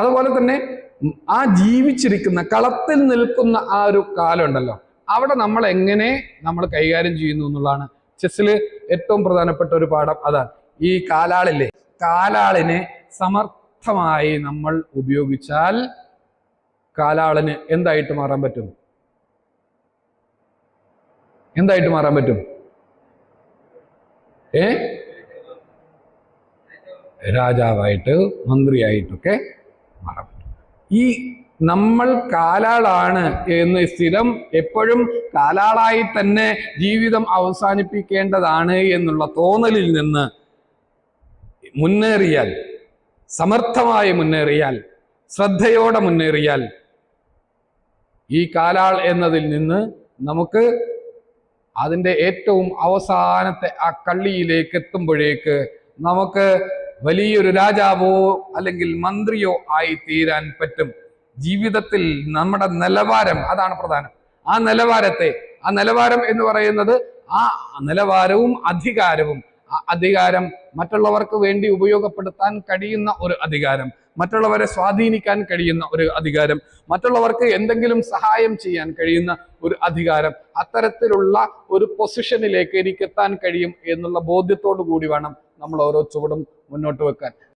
അതുപോലെ തന്നെ ആ ജീവിച്ചിരിക്കുന്ന കളത്തിൽ നിൽക്കുന്ന ആ ഒരു കാലം ഉണ്ടല്ലോ, അവിടെ നമ്മൾ കൈകാര്യം ചെയ്യുന്നു എന്നുള്ളതാണ് ചെസ്സിൽ ഏറ്റവും പ്രധാനപ്പെട്ട ഒരു പാഠം. അതാണ് ഈ കാലാളില്ലേ, കാലാളിനെ സമർത്ഥമായി നമ്മൾ ഉപയോഗിച്ചാൽ കാലാളിന് എന്തായിട്ട് മാറാൻ പറ്റും? രാജാവായിട്ട്, മന്ത്രിയായിട്ടൊക്കെ മാറാൻ പറ്റും. ഈ നമ്മൾ കാലാളാണ് എന്ന് സ്ഥിരം എപ്പോഴും കാലാളായി തന്നെ ജീവിതം അവസാനിപ്പിക്കേണ്ടതാണ് എന്നുള്ള തോന്നലിൽ നിന്ന് മുന്നേറിയാൽ, സമർത്ഥമായി മുന്നേറിയാൽ, ശ്രദ്ധയോടെ മുന്നേറിയാൽ, ഈ കാലാൾ എന്നതിൽ നിന്ന് നമുക്ക് അതിൻ്റെ ഏറ്റവും അവസാനത്തെ ആ കള്ളിയിലേക്ക് എത്തുമ്പോഴേക്ക് നമുക്ക് വലിയൊരു രാജാവോ അല്ലെങ്കിൽ മന്ത്രിയോ ആയി തീരാൻ പറ്റും. ജീവിതത്തിൽ നമ്മുടെ നിലവാരം, അതാണ് പ്രധാനം. ആ നിലവാരം എന്ന് പറയുന്നത് ആ നിലവാരവും അധികാരവും, ആ അധികാരം മറ്റുള്ളവർക്ക് വേണ്ടി ഉപയോഗപ്പെടുത്താൻ കഴിയുന്ന ഒരു അധികാരം, മറ്റുള്ളവരെ സ്വാധീനിക്കാൻ കഴിയുന്ന ഒരു അധികാരം, മറ്റുള്ളവർക്ക് എന്തെങ്കിലും സഹായം ചെയ്യാൻ കഴിയുന്ന ഒരു അധികാരം, അത്തരത്തിലുള്ള ഒരു പൊസിഷനിലേക്ക് എനിക്ക് എത്താൻ കഴിയും എന്നുള്ള ബോധ്യത്തോടു കൂടി വേണം നമ്മൾ ഓരോ ചുവടും മുന്നോട്ട് വെക്കാൻ.